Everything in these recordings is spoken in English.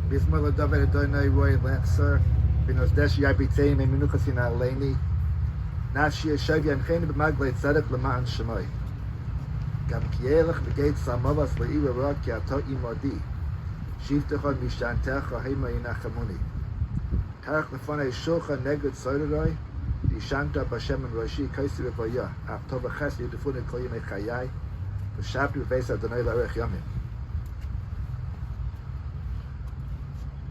Bismillah David Adonai Roy Lancer, Binos Deshi Abitei Menuchasina Leni, Nashi Shavi and Khain Bmagleit Sadat Laman Shemai. Gam Kielach Begate Samavas Leira Rock Yato Imodi. Shiftecha Mishantecha Hema Inachamuni. Karach Lefane Shulcha Negud Soideroi, Ishanta Bashem and Roshi Kaisi Revoya, Aptova Chesli Defune Koyime Chayai, the Shabri Vesa Adonai Larech Yamin.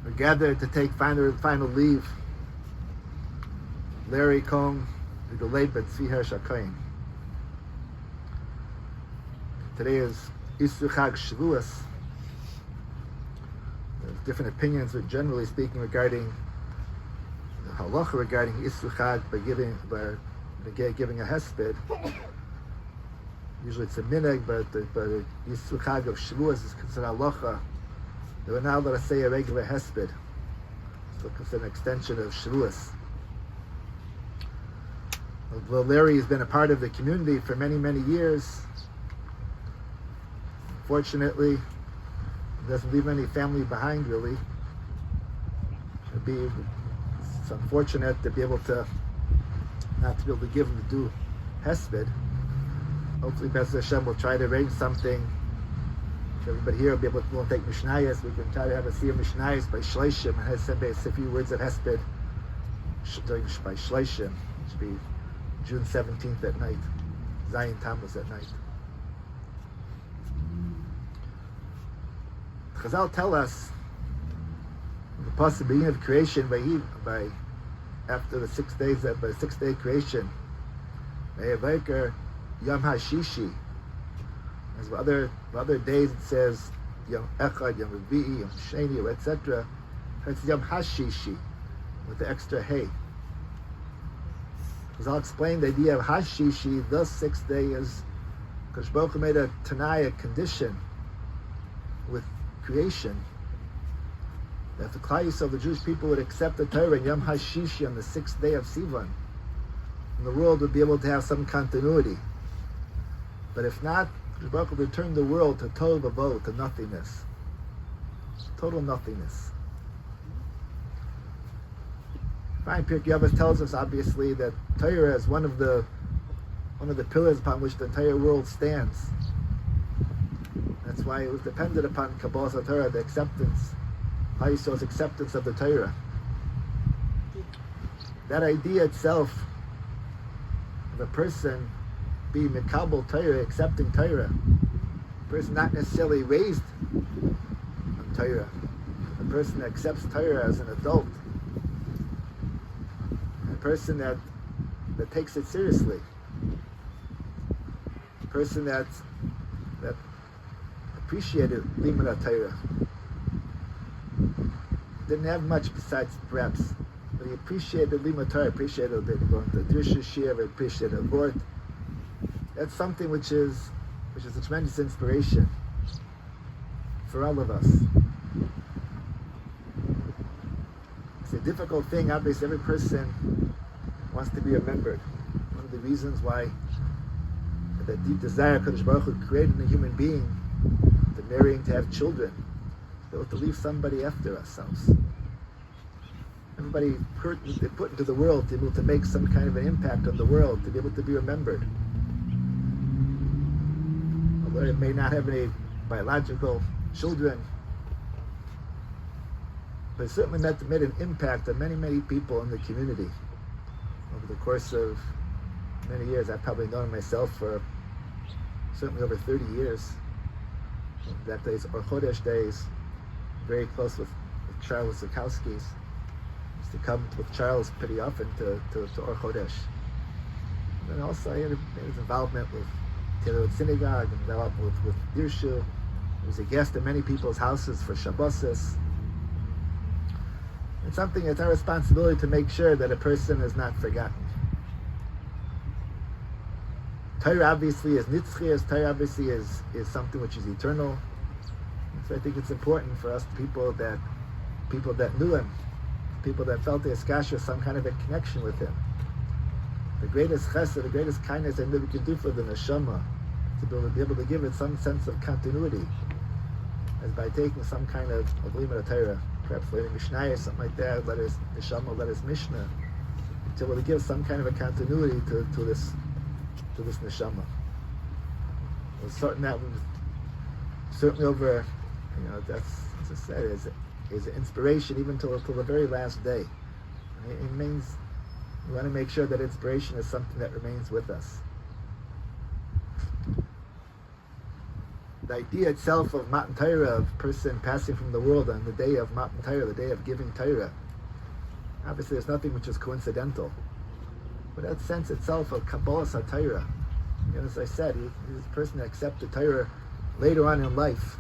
We're gathered to take final leave. Larry Cohen, the delayed but Tzvi Cohen. Today is Isru Chag Shavuos. There's different opinions, but generally speaking, regarding the halacha regarding Isru Chag by giving a hesped. Usually it's a minhag, but Isru Chag of Shavuos is considered halacha. They were now allowed to say a regular hesped, so it's an extension of Shavuos. Although Larry has been a part of the community for many, many years, unfortunately, he doesn't leave any family behind, really. It's unfortunate to be able to not to be able to give him to do hesped. Hopefully, B'ez Hashem will try to arrange something. Everybody here will be able to take Mishnayos. We can try to have a Siyum Mishnayos by Shleishim and have a few words of hesped by Shleishim. It should be June 17th at night. Zion Tammuz at night. Chazal tell us the possibility of creation by after the 6 days by the 6 day creation. Me'avaker Yom HaShishi. As other days it says Yom Echad, Yom Revi'i, Yom Sheni, etc. It's Yom HaShishi with the extra hay. As I'll explain the idea of HaShishi, the 6th day is because Baruch Hu made a Tanai, a condition with creation that the Klal of the Jewish people would accept the Torah in Yom HaShishi on the 6th day of Sivan, and the world would be able to have some continuity. But if not, Baruch Hu would turn the world to tohu vavohu, to nothingness, total nothingness. Fine, Pirkei Avos tells us obviously that Torah is one of the pillars upon which the entire world stands. That's why it was dependent upon Kabbalas HaTorah, the acceptance, Yisrael's acceptance of the Torah. That idea itself of a person being Mekabel Torah, accepting Torah, a person not necessarily raised on Torah, a person that accepts Torah as an adult, a person that takes it seriously, a person that appreciated Limud Torah. Didn't have much besides perhaps, but he appreciated Limud Torah, appreciated going to Drusha Shir, appreciated Abort. That's something which is a tremendous inspiration for all of us. It's a difficult thing. Obviously, every person wants to be remembered. One of the reasons why that deep desire Kadosh Baruch Hu created in a human being, to marrying, to have children, to leave somebody after ourselves. Everybody put into the world to be able to make some kind of an impact on the world, to be able to be remembered. Although it may not have any biological children, but it certainly made an impact on many, many people in the community. Over the course of many years, I've probably known myself for certainly over 30 years. That days, or Chodesh days, very close with Charles Zukowski's. Used to come with Charles pretty often to Or Chodesh. And also I had his involvement with Taylor Synagogue, and involvement with Dirshu. He was a guest at many people's houses for Shabbosis. It's something that's our responsibility to make sure that a person is not forgotten. Torah obviously is nitzchias. Torah obviously is something which is eternal. And so I think it's important for us people that knew him, people that felt the Eskasha, some kind of a connection with him. The greatest chesed, the greatest kindness that we can do for the neshama, to be able to give it some sense of continuity, is by taking some kind of limud Torah perhaps learning Mishnah or something like that, let his neshama, let his Mishnah, to be able to give some kind of a continuity to this neshama. Well, certainly over, that's, as I said, is an inspiration even till the very last day. It means we want to make sure that inspiration is something that remains with us. The idea itself of Matan Torah, of person passing from the world on the day of Matan Torah, the day of giving Torah, obviously there's nothing which is coincidental. But that sense itself of Kabbalah HaTorah, as I said, he's a person that accepted Torah later on in life.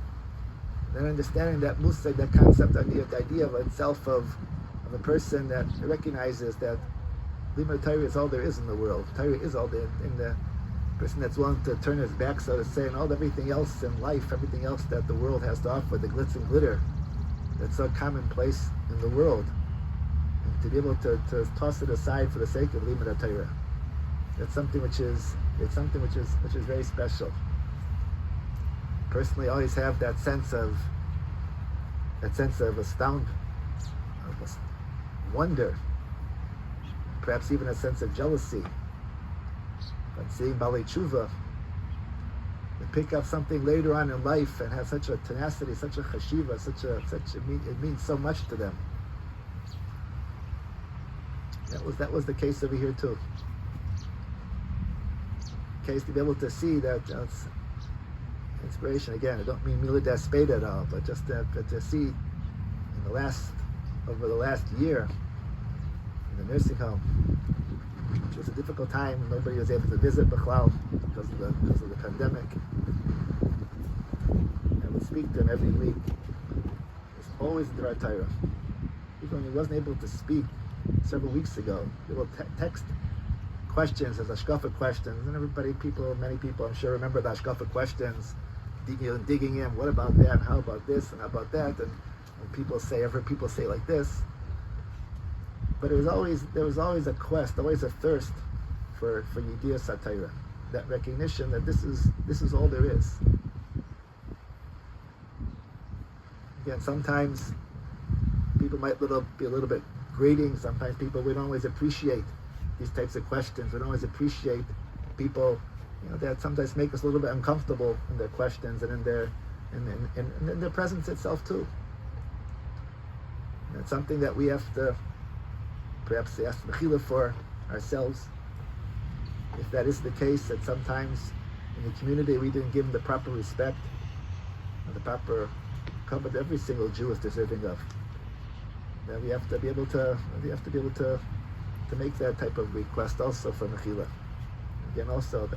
Then understanding that musag, that concept, the idea of itself of a person that recognizes that Limud Torah is all there is in the world. Torah is all there in the person that's willing to turn his back, so to say, and all everything else in life, everything else that the world has to offer, the glitz and glitter that's so commonplace in the world, and to be able to toss it aside for the sake of Limud Torah. That's something which is very special. Personally, I always have that sense of wonder, perhaps even a sense of jealousy. But seeing Balei Tshuva, they pick up something later on in life and have such a tenacity, such a chashiva, it means so much to them. That was the case over here too. Case to be able to see that inspiration. Again, I don't mean Mila Despeda at all, but just to see over the last year in the nursing home, which was a difficult time. Nobody was able to visit Bechlal because of the pandemic. I would speak to him every week. It's always the Torah. Even when he wasn't able to speak several weeks ago, he will text questions as Ashkafa questions, and many people I'm sure remember the Ashkafa questions, digging in, what about that, how about this, and how about that, and I've heard people say like this. But there was always a quest, always a thirst for Yediyah Satira, that recognition that this is all there is. Again, sometimes people might be a little bit grating. Sometimes people, we don't always appreciate these types of questions. We don't always appreciate people, that sometimes make us a little bit uncomfortable in their questions and in their presence itself too. And it's something that we have to perhaps ask mechila for ourselves. If that is the case, that sometimes in the community we didn't give them the proper respect and the proper cover that every single Jew is deserving of. Then we have to be able to make that type of request also for mechila. Again, also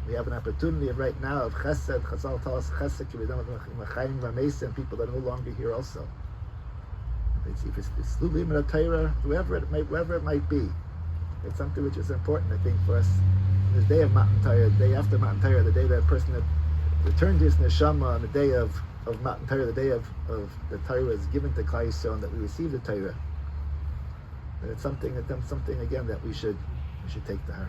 we have an opportunity right now of chesed. Chazal tell us chesed can be done with mechayim v'meisa and people that are no longer here also. If it's Limud Torah, whoever it might be, it's something which is important, I think, for us. This day of Matan Torah, the day after Matan Torah, the day that person that returned to his neshama on the day of Matan Torah, the day of the Torah is given to Klal Yisrael, and that we receive the Torah. And it's something again that we should take to heart.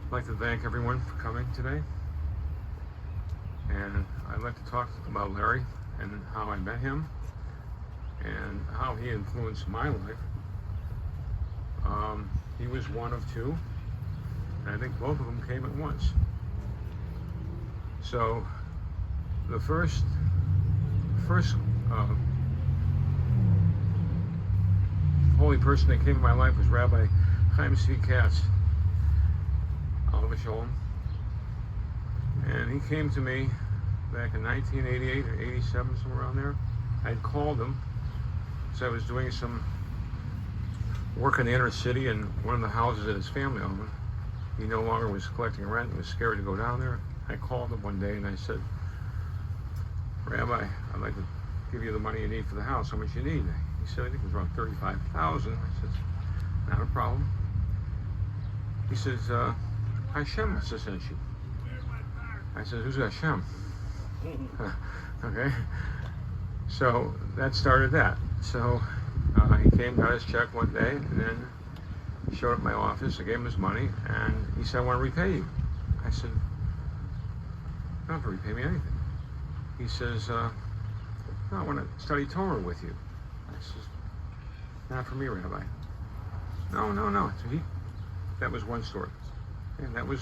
I'd like to thank everyone for coming today, and I'd like to talk about Larry and how I met him and how he influenced my life. He was one of two, and I think both of them came at once. So the first holy person that came in my life was Rabbi Chaim Tzvi Katz, Shalom. And he came to me back in 1988 or 87, somewhere around there. I'd called him because I was doing some work in the inner city in one of the houses that his family owned. He no longer was collecting rent and was scared to go down there. I called him one day and I said, Rabbi, I'd like to give you the money you need for the house. How much you need? He said, I think it was around $35,000. I said, not a problem. He says, Hashem must have sent you. I said, who's Hashem? Okay. So that started that. So he came, got his check one day, and then showed up at my office. I gave him his money, and he said, I want to repay you. I said, you don't have to repay me anything. He says, no, I want to study Torah with you. I said, not for me, Rabbi. No. So that was one story. And that was,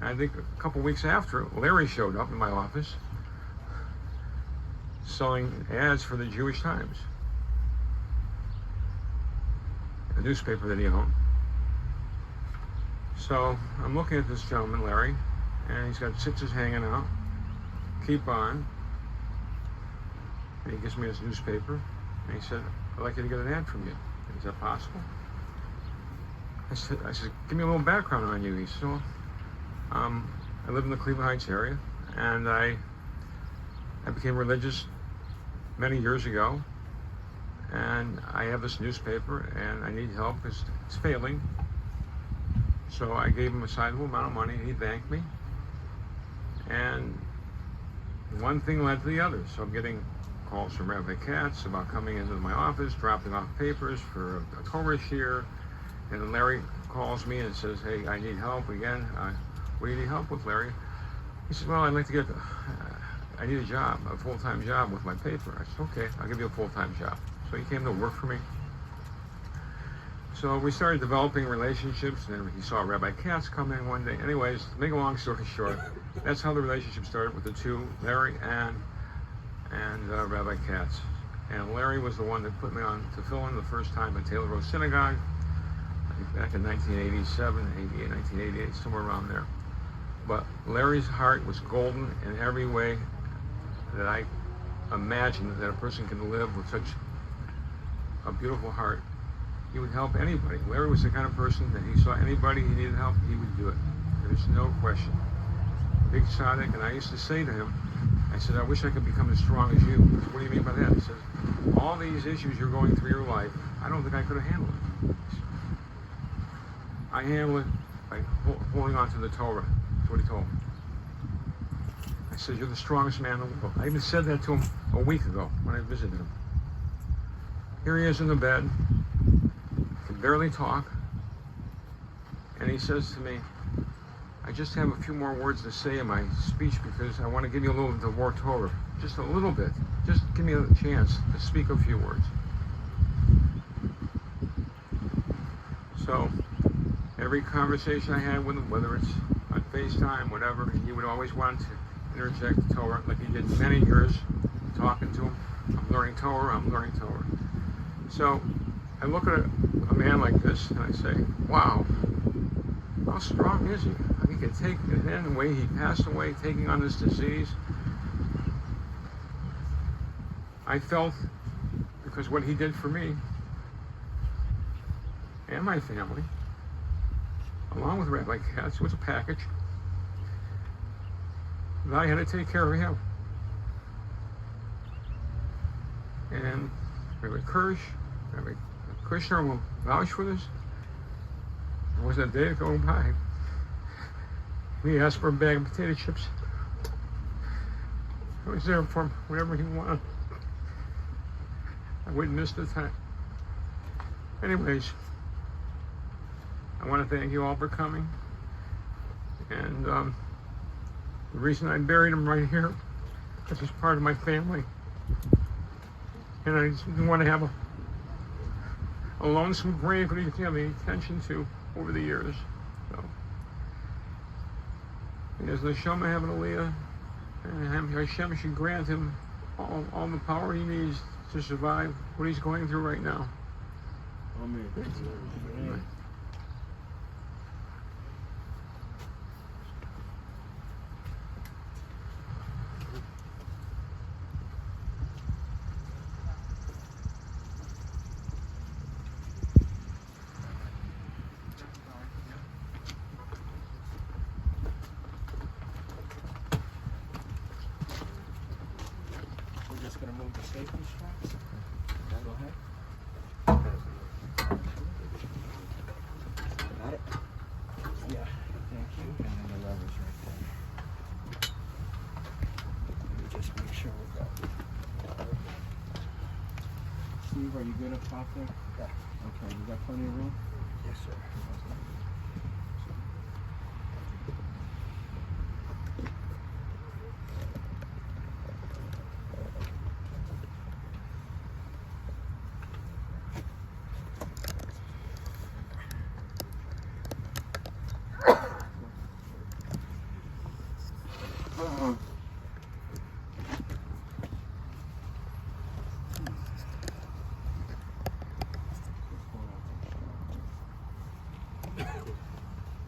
I think a couple weeks after, Larry showed up in my office selling ads for the Jewish Times, a newspaper that he owned. So I'm looking at this gentleman, Larry, and he's got stitches hanging out. Keep on. And he gives me his newspaper, and he said, I'd like you to get an ad from you. Is that possible? I said, give me a little background on you. He said, well, I live in the Cleveland Heights area, and I became religious many years ago, and I have this newspaper, and I need help because it's failing. So I gave him a sizable amount of money, and he thanked me. And one thing led to the other. So I'm getting calls from Rabbi Katz about coming into my office, dropping off papers for a Torah shir. And then Larry calls me and says, hey, I need help again. What do you need help with, Larry? He says, well, I'd like to get, I need a job, a full-time job with my paper. I said, okay, I'll give you a full-time job. So he came to work for me. So we started developing relationships, and he saw Rabbi Katz come in one day. Anyways, to make a long story short, that's how the relationship started with the two, Larry and Rabbi Katz. And Larry was the one that put me on to fill in the first time at Taylor Road Synagogue, I think back in 1987, 88, 1988, somewhere around there. But Larry's heart was golden in every way that I imagined that a person can live with such a beautiful heart. He would help anybody. Larry was the kind of person that he saw anybody he needed help, he would do it. There's no question. Big tzaddik, and I used to say to him, I said, I wish I could become as strong as you. He said, what do you mean by that? He says, all these issues you're going through your life, I don't think I could have handled it. I handle it by holding on to the Torah. That's what he told me. I said, you're the strongest man in the world. I even said that to him a week ago when I visited him. Here he is in the bed, can barely talk, and he says to me, I just have a few more words to say in my speech because I want to give you a little bit of more Torah. Just a little bit. Just give me a chance to speak a few words. So, every conversation I had with him, whether it's on FaceTime, whatever, he would always want to interject Torah like he did many years, talking to him. I'm learning Torah, I'm learning Torah. So, I look at a man like this and I say, wow, how strong is he? He could take it in the way he passed away, taking on this disease. I felt, because what he did for me and my family, along with Rabbi Katz, was a package, that I had to take care of him. And Rabbi Kushner will vouch for this. There wasn't a day going by. He asked for a bag of potato chips. I was there for him, whatever he wanted. I wouldn't miss the time. Anyways, I want to thank you all for coming. And the reason I buried him right here is he's part of my family. And I just didn't want to have a lonesome grave that he didn't have any attention to over the years. So, as the Neshama have an aliyah, and Hashem should grant him all the power he needs to survive what he's going through right now. Amen. Amen. Just gonna move the safety straps. Go ahead. Got it? Yeah, thank you. And then the lever's right there. Let me just make sure we got it. Steve, are you good up top there? Yeah. Okay, you got plenty of room? Yes, sir.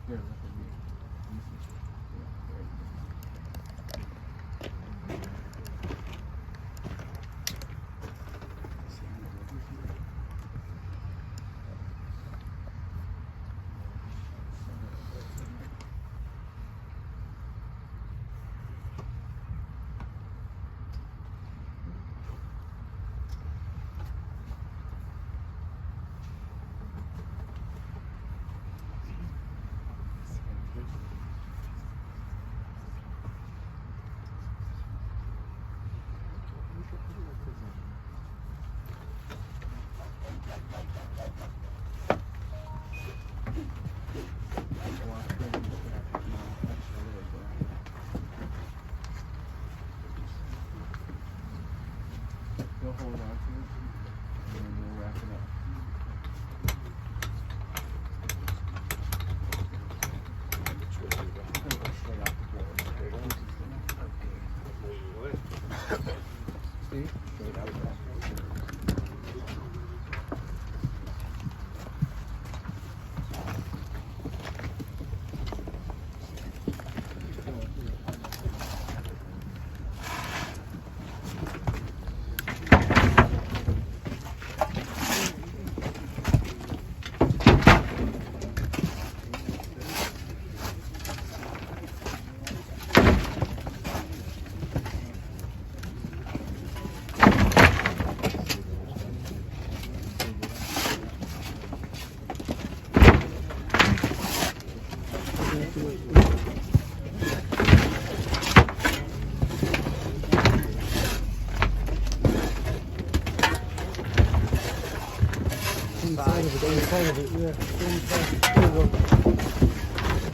Here, look at me. Yeah, there you go. You'll hold on to it, and then we'll wrap it up. Straight off the board. Steve, straight out there.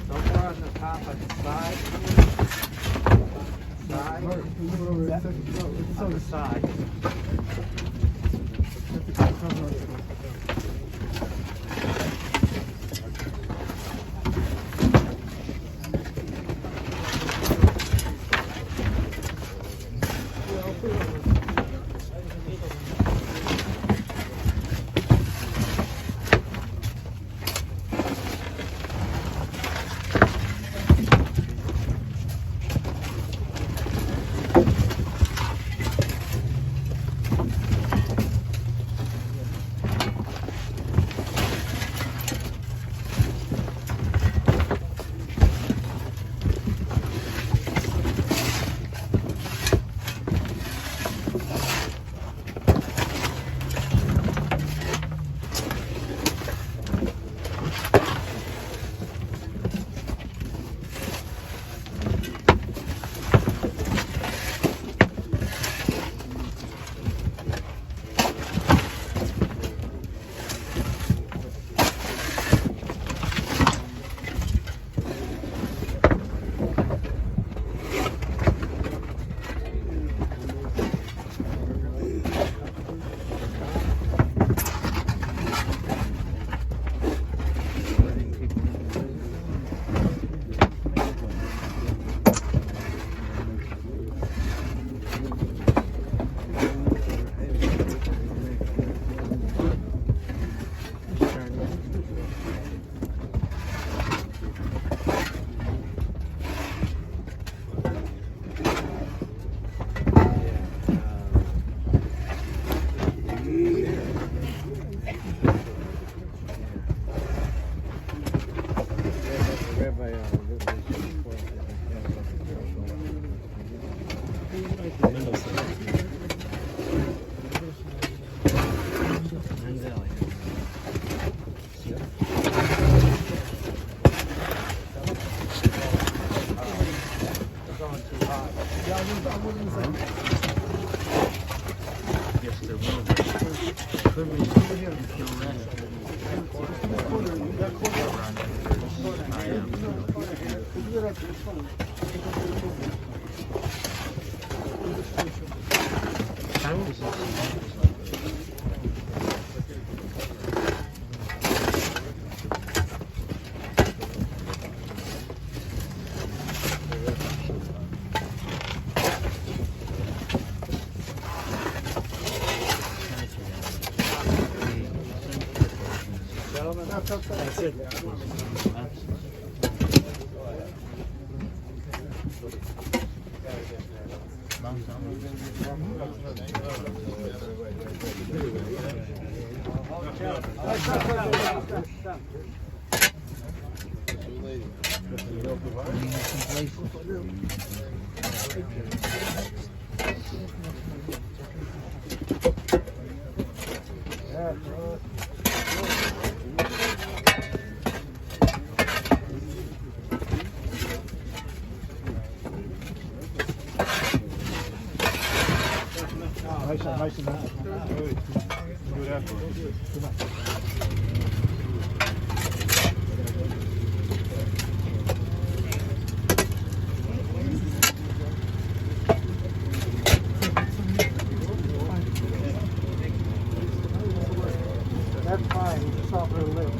Somewhere on the top of the side. On the side. Yes, there will be. That's it. Nice and nice. Good effort. That's fine. It's not real late.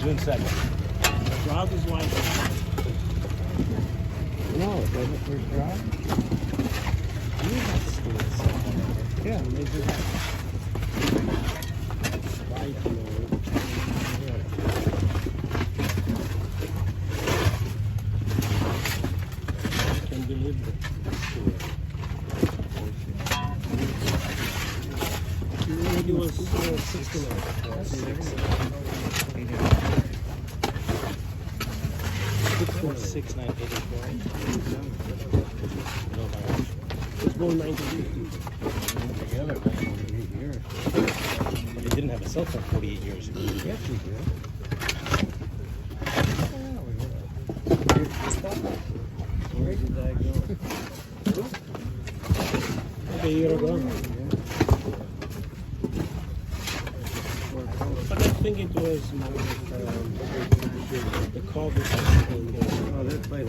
June 2nd. Drive his wife. No, it wasn't first drive. You have schools. Yeah, they do that. Can believe it. It was 69. 64984. No, I was born 1950. Together. years. They didn't have a cell phone 48 years ago. Yes, you did. Where did that go? A year ago. But I think it was more the COVID. Oh, that's like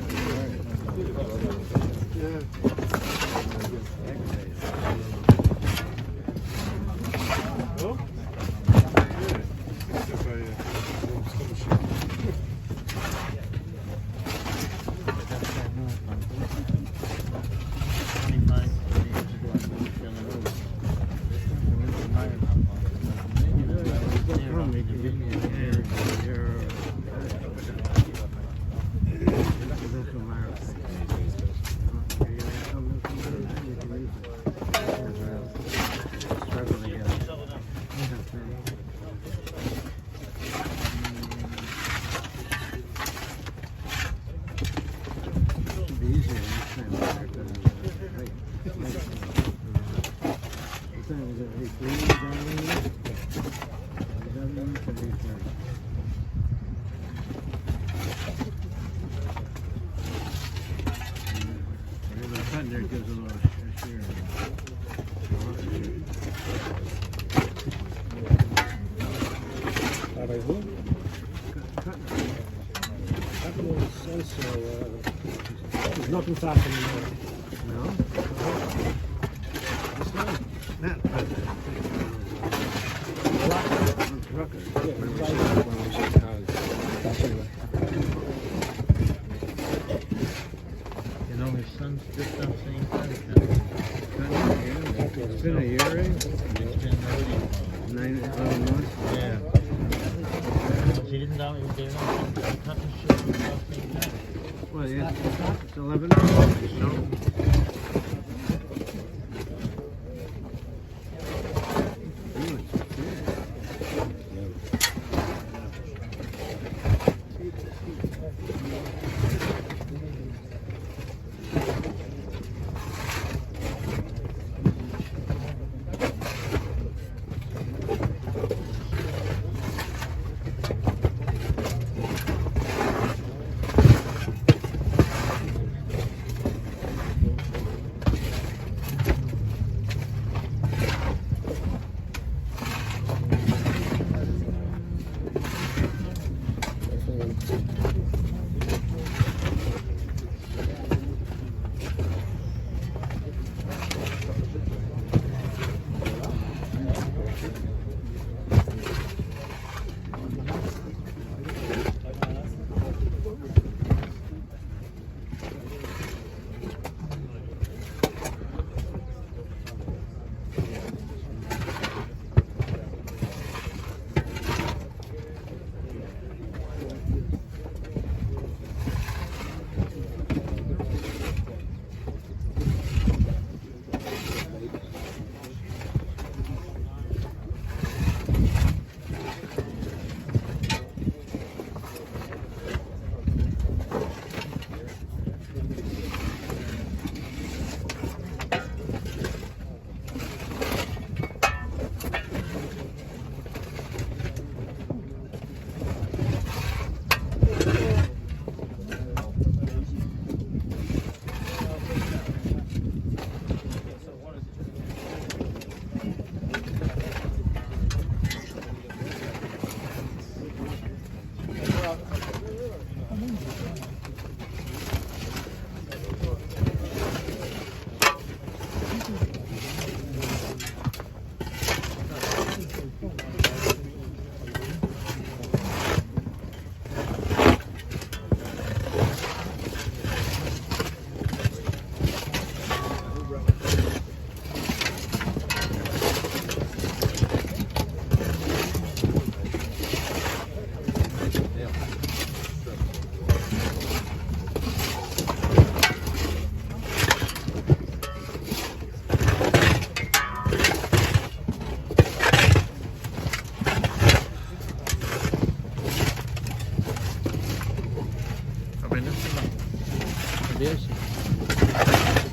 there gives a little shear. There's nothing stopping anymore. No? It's not cutting. Trucker. You know, his son's just done saying It's been a year, right? It's been 11 months. yeah. He didn't know he was there. Cutting shit without saying that. Well, yeah, it's 11 months. So.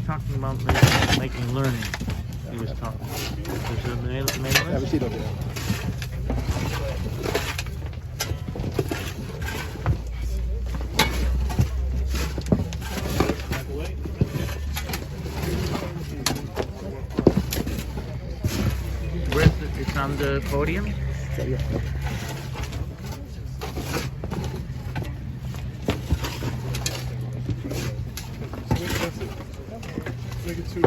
Talking about making learning. He was talking. There's a mail Ja, we zien dat weer. Where's it? It's on the podium? Zo, ja. Make it too.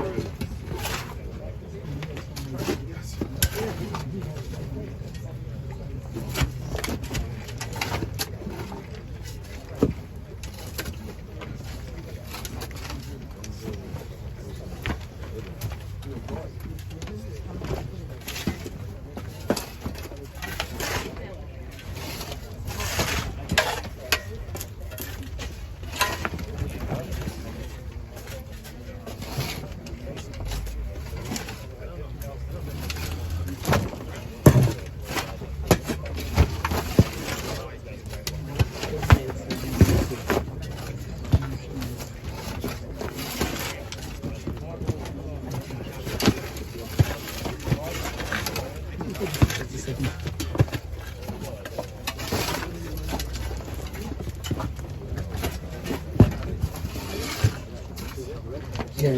Ja,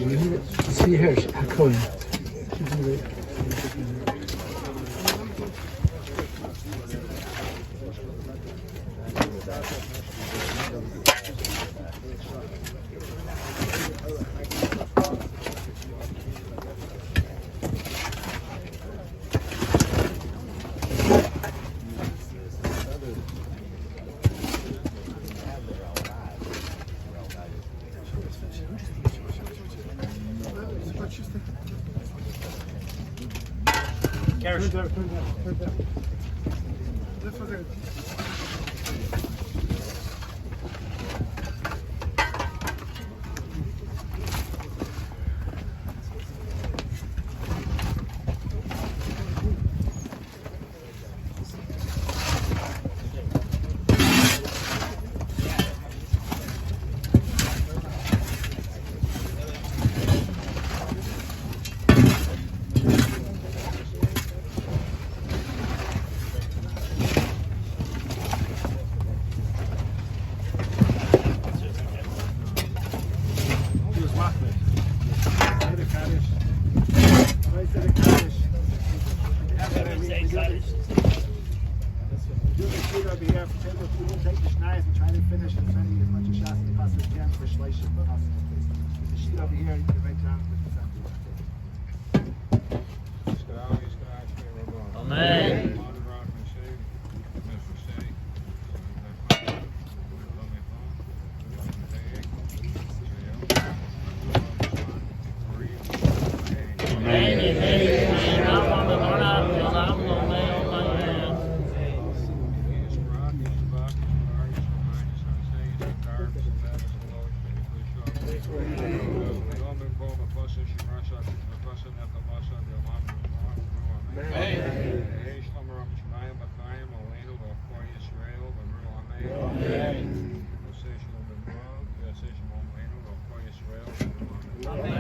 zie je her, Cohen. Amen. Amen.